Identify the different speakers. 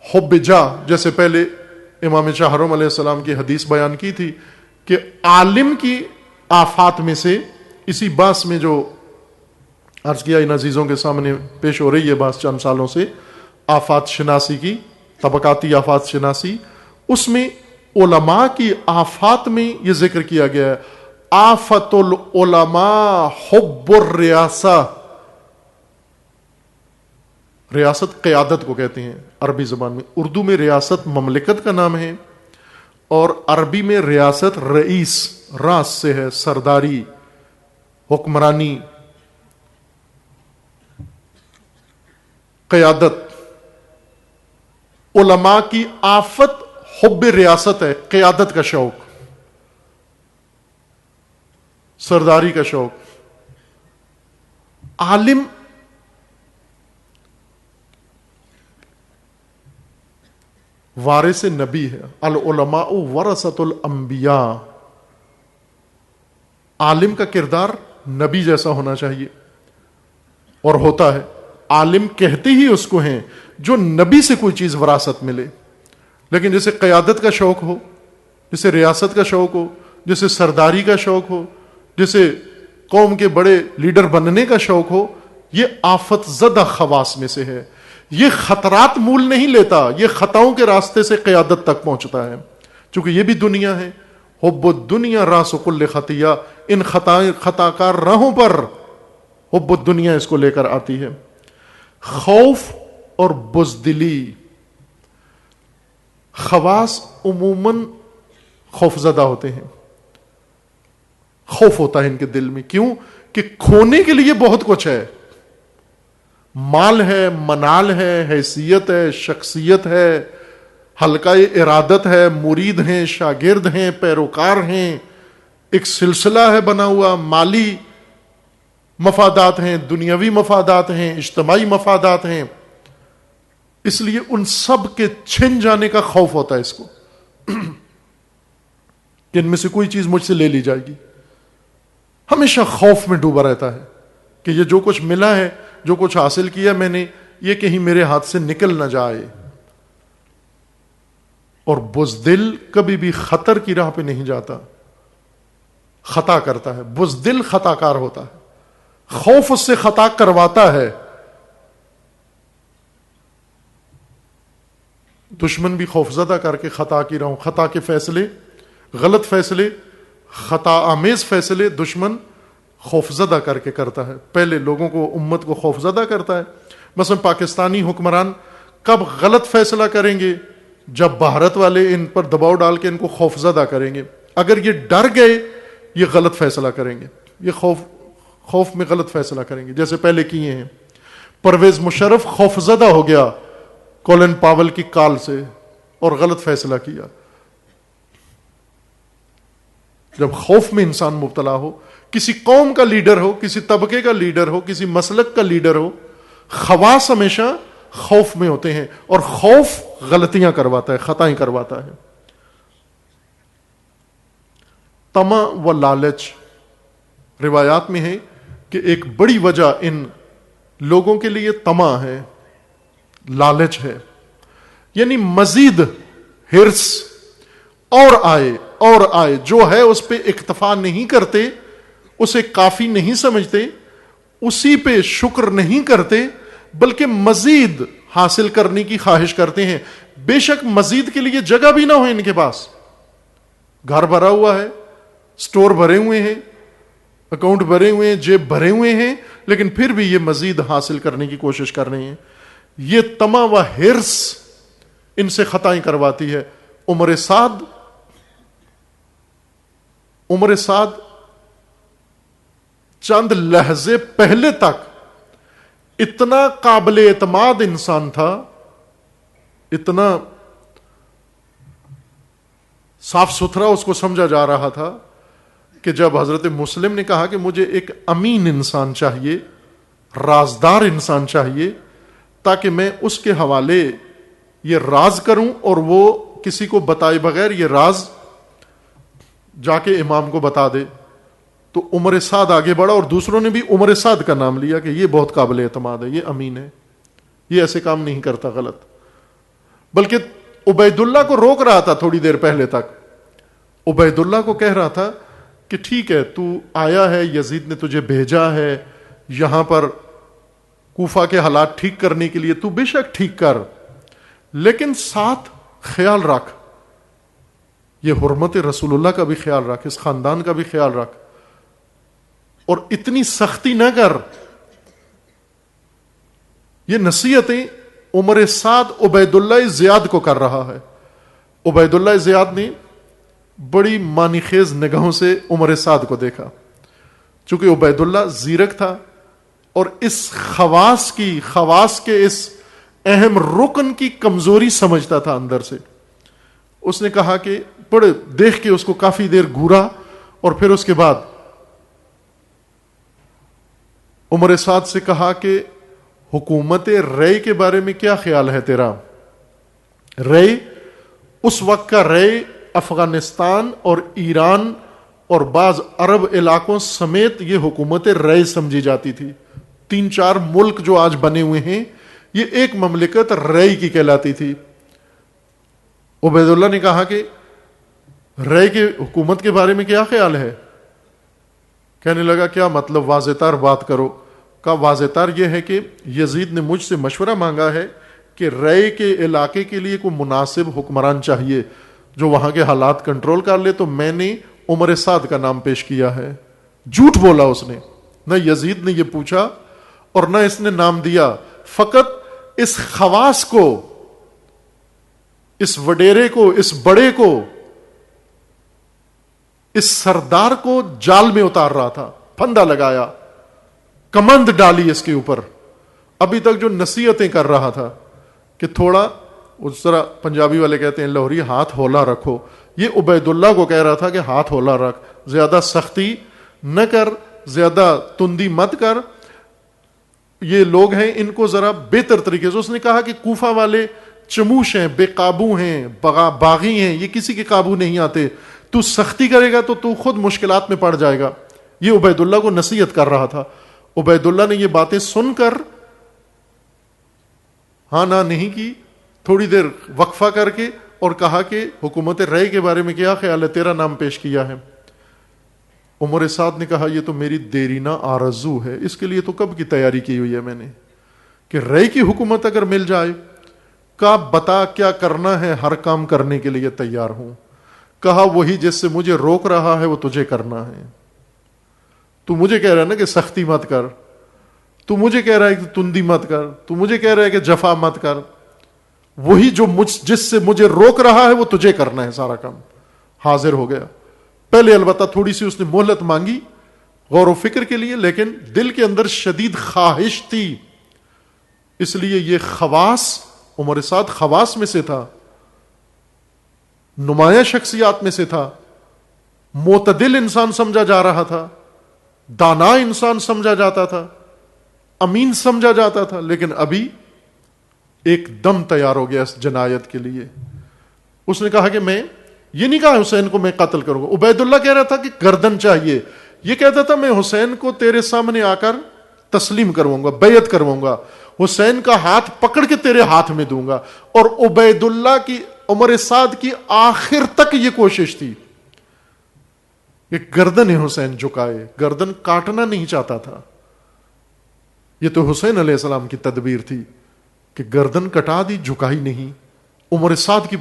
Speaker 1: حب جاہ، جیسے پہلے امام شاہرم علیہ السلام کی حدیث بیان کی تھی کہ عالم کی آفات میں سے، اسی باس میں جو عرض کیا ان عزیزوں کے سامنے پیش ہو رہی ہے باس چند سالوں سے، آفات شناسی کی، طبقاتی آفات شناسی، اس میں علماء کی آفات میں یہ ذکر کیا گیا ہے، آفت العلماء حب الریاسہ. ریاست قیادت کو کہتے ہیں عربی زبان میں، اردو میں ریاست مملکت کا نام ہے، اور عربی میں ریاست رئیس، راس سے ہے، سرداری، حکمرانی، قیادت. علماء کی آفت حب ریاست ہے، قیادت کا شوق، سرداری کا شوق. عالم وارث نبی ہے، العلماء ورثۃ الانبیاء. عالم کا کردار نبی جیسا ہونا چاہیے، اور ہوتا ہے. عالم کہتے ہی اس کو ہیں جو نبی سے کوئی چیز وراثت ملے. لیکن جیسے قیادت کا شوق ہو، جیسے ریاست کا شوق ہو، جیسے سرداری کا شوق ہو، جیسے قوم کے بڑے لیڈر بننے کا شوق ہو، یہ آفت زدہ خواص میں سے ہے. یہ خطرات مول نہیں لیتا، یہ خطاؤں کے راستے سے قیادت تک پہنچتا ہے. چونکہ یہ بھی دنیا ہے، حب الدنیا راس کل خطیہ، ان خطا کار راہوں پر حب الدنیا اس کو لے کر آتی ہے. خوف اور بزدلی، خواص عموماً خوف زدہ ہوتے ہیں، خوف ہوتا ہے ان کے دل میں. کیوں؟ کہ کھونے کے لیے بہت کچھ ہے، مال ہے، منال ہے، حیثیت ہے، شخصیت ہے، حلقہ ارادت ہے، مرید ہیں، شاگرد ہیں، پیروکار ہیں، ایک سلسلہ ہے بنا ہوا، مالی مفادات ہیں، دنیاوی مفادات ہیں، اجتماعی مفادات ہیں. اس لیے ان سب کے چھن جانے کا خوف ہوتا ہے اس کو کہ ان میں سے کوئی چیز مجھ سے لے لی جائے گی. ہمیشہ خوف میں ڈوبا رہتا ہے کہ یہ جو کچھ ملا ہے، جو کچھ حاصل کیا میں نے، یہ کہیں میرے ہاتھ سے نکل نہ جائے. اور بزدل کبھی بھی خطر کی راہ پہ نہیں جاتا، خطا کرتا ہے. بزدل خطا کار ہوتا ہے، خوف اس سے خطا کرواتا ہے. دشمن بھی خوف زدہ کر کے خطا کی راہوں، خطا کے فیصلے، غلط فیصلے، خطا آمیز فیصلے دشمن خوف زدہ کر کے کرتا ہے. پہلے لوگوں کو، امت کو خوف زدہ کرتا ہے. مثلا پاکستانی حکمران کب غلط فیصلہ کریں گے؟ جب بھارت والے ان پر دباؤ ڈال کے ان کو خوف زدہ کریں گے. اگر یہ ڈر گئے یہ غلط فیصلہ کریں گے، یہ خوف میں غلط فیصلہ کریں گے، جیسے پہلے کیے ہیں. پرویز مشرف خوف زدہ ہو گیا کولن پاول کی کال سے اور غلط فیصلہ کیا. جب خوف میں انسان مبتلا ہو، کسی قوم کا لیڈر ہو، کسی طبقے کا لیڈر ہو، کسی مسلک کا لیڈر ہو، خواص ہمیشہ خوف میں ہوتے ہیں، اور خوف غلطیاں کرواتا ہے، خطائیں کرواتا ہے. طمع و لالچ، روایات میں ہے کہ ایک بڑی وجہ ان لوگوں کے لیے طمع ہے، لالچ ہے. یعنی مزید ہرس، اور آئے اور آئے، جو ہے اس پہ اکتفا نہیں کرتے، اسے کافی نہیں سمجھتے، اسی پہ شکر نہیں کرتے، بلکہ مزید حاصل کرنے کی خواہش کرتے ہیں. بے شک مزید کے لیے جگہ بھی نہ ہو ان کے پاس، گھر بھرا ہوا ہے، سٹور بھرے ہوئے ہیں، اکاؤنٹ بھرے ہوئے ہیں، جیب بھرے ہوئے ہیں، لیکن پھر بھی یہ مزید حاصل کرنے کی کوشش کر رہے ہیں. یہ طمع و ہرس ان سے خطائیں کرواتی ہے. عمر سعد چند لحظے پہلے تک اتنا قابل اعتماد انسان تھا، اتنا صاف ستھرا اس کو سمجھا جا رہا تھا، کہ جب حضرت مسلم نے کہا کہ مجھے ایک امین انسان چاہیے، رازدار انسان چاہیے، تاکہ میں اس کے حوالے یہ راز کروں اور وہ کسی کو بتائے بغیر یہ راز جا کے امام کو بتا دے، تو عمر سعد آگے بڑھا، اور دوسروں نے بھی عمر سعد کا نام لیا کہ یہ بہت قابل اعتماد ہے، یہ امین ہے، یہ ایسے کام نہیں کرتا غلط. بلکہ عبید اللہ کو روک رہا تھا تھوڑی دیر پہلے تک. عبید اللہ کو کہہ رہا تھا کہ ٹھیک ہے تو آیا ہے, یزید نے تجھے بھیجا ہے یہاں پر کوفہ کے حالات ٹھیک کرنے کے لیے, تو بے شک ٹھیک کر, لیکن ساتھ خیال رکھ, یہ حرمت رسول اللہ کا بھی خیال رکھ, اس خاندان کا بھی خیال رکھ, اور اتنی سختی نہ کر. یہ نصیحتیں عمر سعد عبید اللہ زیاد کو کر رہا ہے. عبید اللہ زیاد نے بڑی معنی خیز نگاہوں سے عمر سعد کو دیکھا, چونکہ عبید اللہ زیرک تھا اور اس خواص کے اس اہم رکن کی کمزوری سمجھتا تھا اندر سے. اس نے کہا کہ بڑے دیکھ کے اس کو کافی دیر گھورا, اور پھر اس کے بعد عمر سعد سے کہا کہ حکومت رے کے بارے میں کیا خیال ہے تیرا؟ رے اس وقت کا رے افغانستان اور ایران اور بعض عرب علاقوں سمیت یہ حکومت رے سمجھی جاتی تھی. 3-4 ملک جو آج بنے ہوئے ہیں یہ ایک مملکت رے کی کہلاتی تھی. عبید اللہ نے کہا کہ رے کے حکومت کے بارے میں کیا خیال ہے؟ کہنے لگا کیا مطلب, واضح تر بات کرو. کہا واضح تر یہ ہے کہ یزید نے مجھ سے مشورہ مانگا ہے کہ رے کے علاقے کے لیے کوئی مناسب حکمران چاہیے جو وہاں کے حالات کنٹرول کر لے, تو میں نے عمر سعد کا نام پیش کیا ہے. جھوٹ بولا اس نے, نہ یزید نے یہ پوچھا اور نہ اس نے نام دیا, فقط اس خواص کو, اس وڈیرے کو, اس بڑے کو, اس سردار کو جال میں اتار رہا تھا. پھندا لگایا, کمند ڈالی اس کے اوپر. ابھی تک جو نصیحتیں کر رہا تھا کہ تھوڑا, اس طرح پنجابی والے کہتے ہیں لاہوری, ہاتھ ہولا رکھو, یہ عبید اللہ کو کہہ رہا تھا کہ ہاتھ ہولا رکھ, زیادہ سختی نہ کر, زیادہ تندی مت کر, یہ لوگ ہیں ان کو ذرا بہتر طریقے سے. اس نے کہا کہ کوفہ والے چموش ہیں, بے قابو ہیں, باغی ہیں, یہ کسی کے قابو نہیں آتے, تو سختی کرے گا تو خود مشکلات میں پڑ جائے گا. یہ عبید اللہ کو نصیحت کر رہا تھا. عبید اللہ نے یہ باتیں سن کر ہاں نہ نہیں کی, تھوڑی دیر وقفہ کر کے, اور کہا کہ حکومت رے کے بارے میں کیا خیال ہے, تیرا نام پیش کیا ہے. عمر سعد نے کہا یہ تو میری دیرینہ آرزو ہے, اس کے لیے تو کب کی تیاری کی ہوئی ہے میں نے, کہ رے کی حکومت اگر مل جائے, کہا بتا کیا کرنا ہے, ہر کام کرنے کے لیے تیار ہوں. کہا وہی جس سے مجھے روک رہا ہے وہ تجھے کرنا ہے. تو مجھے کہہ رہا ہے نا کہ سختی مت کر, تو مجھے کہہ رہا ہے کہ تندی مت کر, تو مجھے کہہ رہا ہے کہ جفا مت کر, وہی جو جس سے مجھے روک رہا ہے وہ تجھے کرنا ہے سارا کام. حاضر ہو گیا. پہلے البتہ تھوڑی سی اس نے مہلت مانگی غور و فکر کے لیے, لیکن دل کے اندر شدید خواہش تھی, اس لیے یہ خواص, عمر سعد خواص میں سے تھا, نمایاں شخصیات میں سے تھا, معتدل انسان سمجھا جا رہا تھا, دانا انسان سمجھا جاتا تھا, امین سمجھا جاتا تھا, لیکن ابھی ایک دم تیار ہو گیا اس جنایت کے لیے. اس نے کہا کہ میں یہ نہیں کہا حسین کو میں قتل کروں گا. عبید اللہ کہہ رہا تھا کہ گردن چاہیے, یہ کہتا تھا میں حسین کو تیرے سامنے آ کر تسلیم کرواؤں گا, بیعت کرواؤں گا, حسین کا ہاتھ پکڑ کے تیرے ہاتھ میں دوں گا. اور عبید اللہ کی, عمر سعد کی آخر تک یہ کوشش تھی کہ گردن حسین جھکائے, گردن کاٹنا نہیں چاہتا تھا. یہ تو حسین علیہ السلام کی تدبیر تھی کہ گردن کٹا دی, جھکائی نہیں. عمر سعد کی